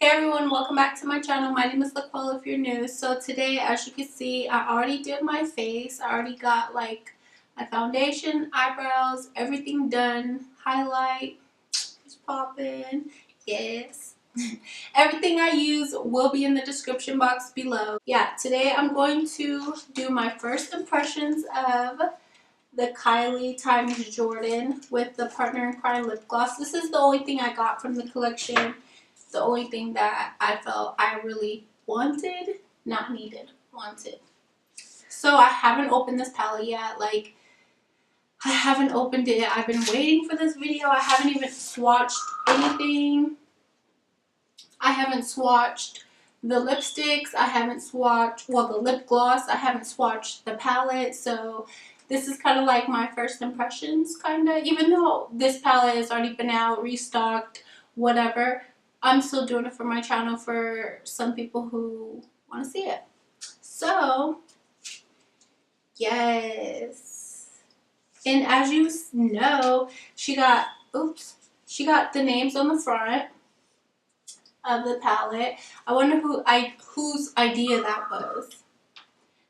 Hey everyone, welcome back to my channel. My name is Laquelle if you're new. So today, as you can see, I already did my face. I already got like my foundation, eyebrows, everything done. Highlight is popping. Yes. Everything I use will be in the description box below. Yeah, today I'm going to do my first impressions of the Kylie X Jordyn with the Partner in Crime lip gloss. This is the only thing I got from the collection. The only thing that I felt I really wanted, not needed, wanted. So I haven't opened this palette yet. Like, I haven't opened it. I've been waiting for this video. I haven't even swatched anything. I haven't swatched the lipsticks. I haven't swatched, well, the lip gloss. I haven't swatched the palette. So this is kind of like my first impressions, kind of. Even though this palette has already been out, restocked, whatever, I'm still doing it for my channel for some people who want to see it. So, yes. And as you know, she got the names on the front of the palette. I wonder whose idea that was.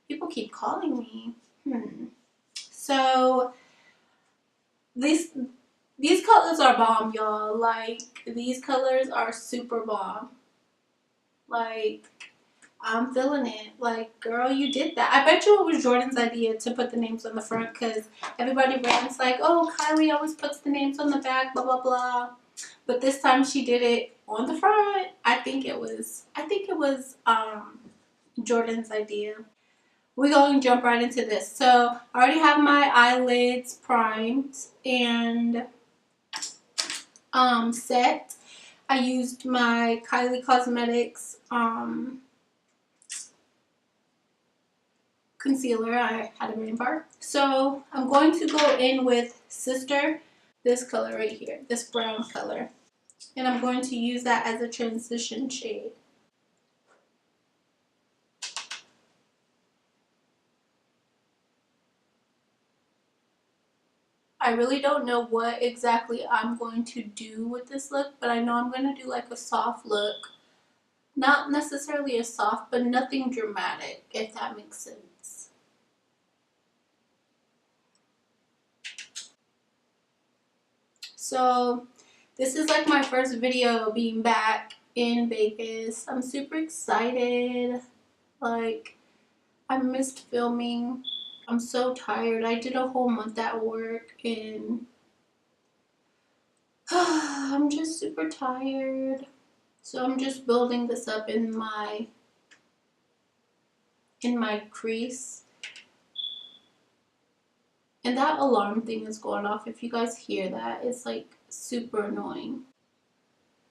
People keep calling me. So these colors are bomb, y'all. Like, these colors are super bomb. Like, I'm feeling it. Like, girl, you did that. I bet you it was Jordan's idea to put the names on the front, because everybody rants like, oh, Kylie always puts the names on the back, blah, blah, blah. But this time she did it on the front. I think it was Jordan's idea. We're going to jump right into this. So I already have my eyelids primed and set. I used my Kylie Cosmetics concealer. I had a rain bar. So I'm going to go in with Sister, this color right here, this brown color. And I'm going to use that as a transition shade. I really don't know what exactly I'm going to do with this look, but I know I'm going to do like a soft look. Not necessarily a soft, but nothing dramatic, if that makes sense. So this is like my first video being back in Vegas. I'm super excited. Like, I missed filming. I'm so tired. I did a whole month at work and I'm just super tired. So I'm just building this up in my crease. And that alarm thing is going off. If you guys hear that, it's like super annoying.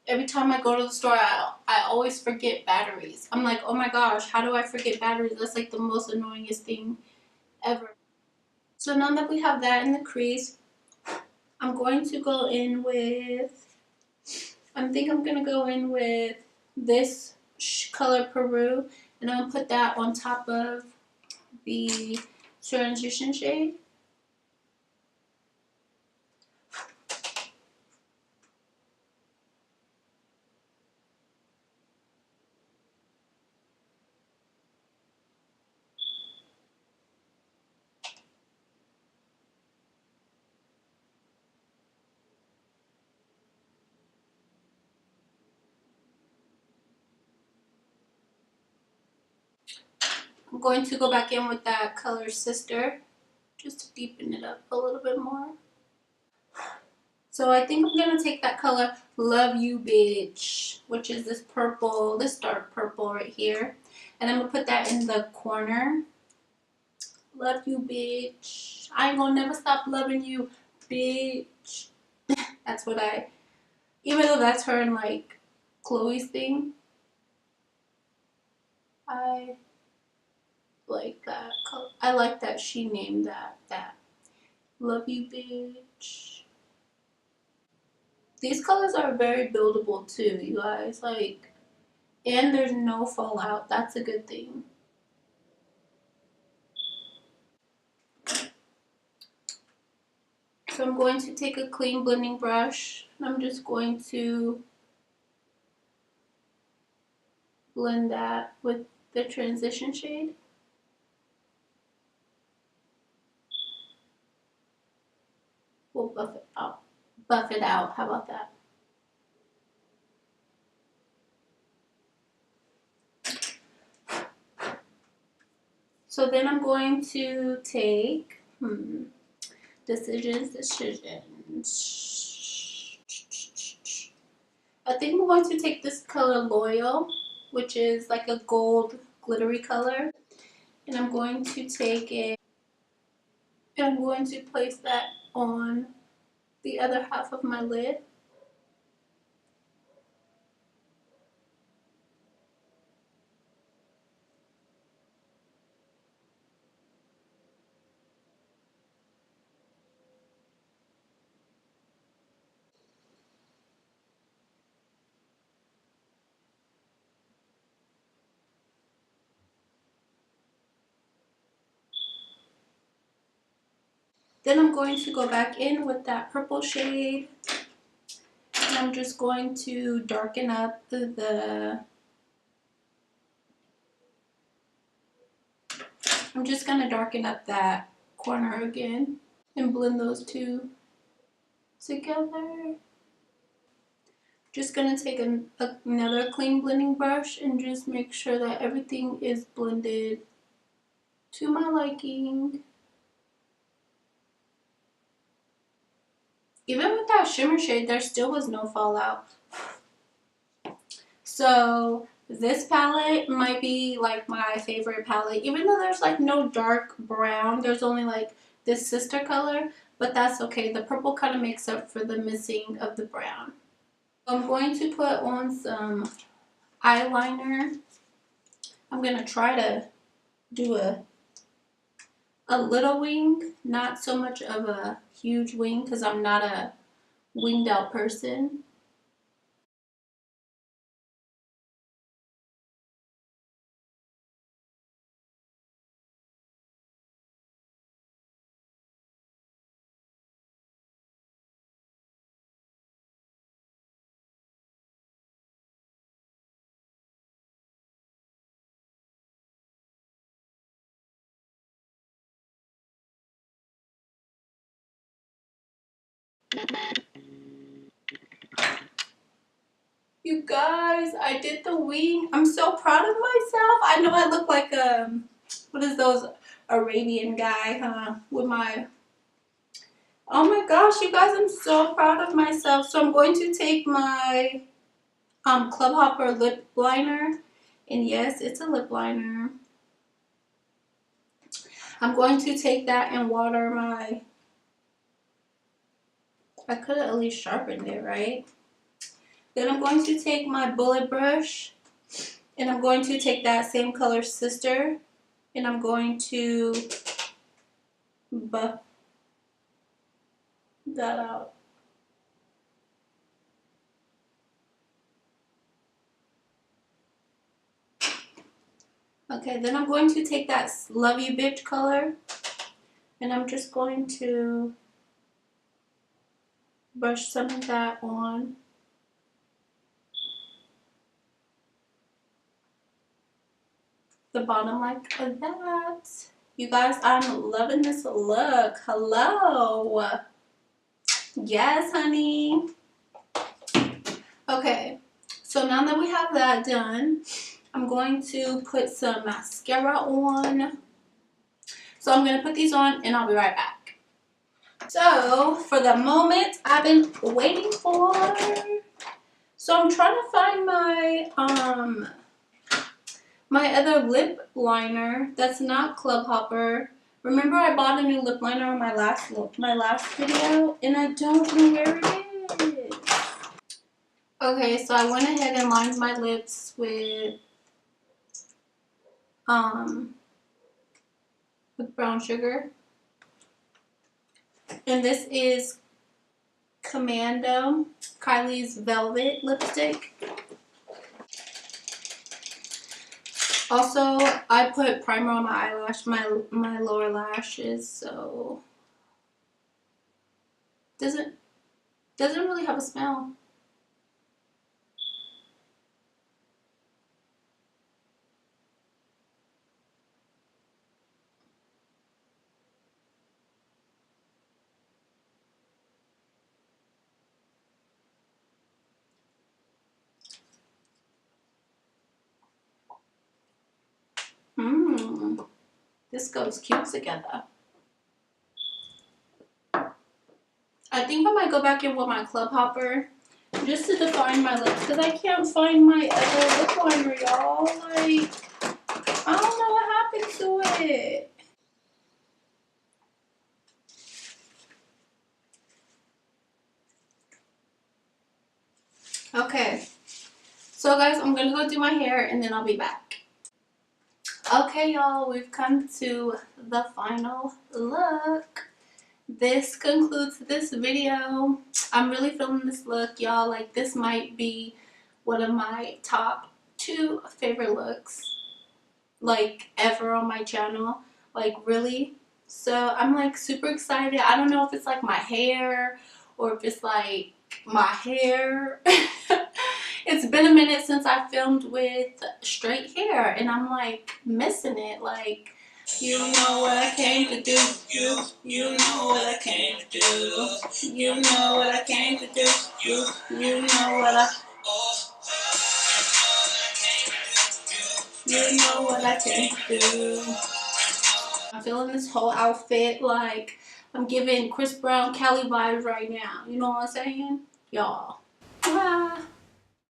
Every time I go to the store, I always forget batteries. I'm like, oh my gosh, how do I forget batteries? That's like the most annoyingest thing ever. So now that we have that in the crease, I'm going to go in with, I think I'm going to go in with this color Peru, and I'm going to put that on top of the transition shade. I'm going to go back in with that color Sister, just to deepen it up a little bit more. So I think I'm going to take that color Love You Bitch, which is this purple, this dark purple right here. And I'm going to put that in the corner. Love you, bitch. I ain't gonna never stop loving you, bitch. That's what even though that's her and like Chloe's thing, I like that. I like that she named that. Love you, bitch. These colors are very buildable too, you guys. Like, and there's no fallout. That's a good thing. So I'm going to take a clean blending brush and I'm just going to blend that with the transition shade. We'll buff it out. Buff it out. How about that? So then I'm going to take decisions. I think I'm going to take this color Loyal, which is like a gold glittery color, and I'm going to take it and I'm going to place that on the other half of my lid. Then I'm going to go back in with that purple shade, and I'm just going to darken up I'm just going to darken up that corner again and blend those two together. Just going to take another clean blending brush and just make sure that everything is blended to my liking. Even with that shimmer shade, there still was no fallout. So this palette might be like my favorite palette, even though there's like no dark brown. There's only like this sister color, but that's okay. The purple kind of makes up for the missing of the brown. I'm going to put on some eyeliner. I'm going to try to do a little wing, not so much of a huge wing because I'm not a winged out person. You guys, I did the wing. I'm so proud of myself. I know I look like what is those Arabian guy, huh? With my, oh my gosh, you guys, I'm so proud of myself. So I'm going to take my Club Hopper lip liner, and yes, it's a lip liner. I'm going to take that and water my, I could have at least sharpened it, right? Then I'm going to take my bullet brush, and I'm going to take that same color Sister, and I'm going to buff that out. Okay, then I'm going to take that Love You Bitch color, and I'm just going to brush some of that on. The bottom like that. You guys, I'm loving this look. Hello. Yes, honey. Okay, so now that we have that done, I'm going to put some mascara on. So I'm going to put these on and I'll be right back. So for the moment I've been waiting for, so I'm trying to find my other lip liner that's not Club Hopper. Remember I bought a new lip liner on my last video and I don't know where it is. Okay, so I went ahead and lined my lips with brown sugar. And this is Commando, Kylie's Velvet lipstick. Also, I put primer on my eyelash, my lower lashes, so doesn't really have a smell. This goes cute together. I think I might go back in with my Club Hopper just to define my lips because I can't find my other lip liner, y'all. Like, I don't know what happened to it. Okay, so guys, I'm gonna go do my hair and then I'll be back. Okay, y'all, we've come to the final look. This concludes this video. I'm really feeling this look, y'all. Like, this might be one of my top 2 favorite looks, like, ever on my channel. Like, really. So I'm like super excited. I don't know if it's like my hair or if it's like my hair. It's been a minute since I filmed with straight hair and I'm like missing it. Like, you know what I came to do. You know what I came to do. You know what I came to do. You know what I. You know what I came to do. I'm feeling this whole outfit like I'm giving Chris Brown, Kelly vibes right now. You know what I'm saying? Y'all. Ah.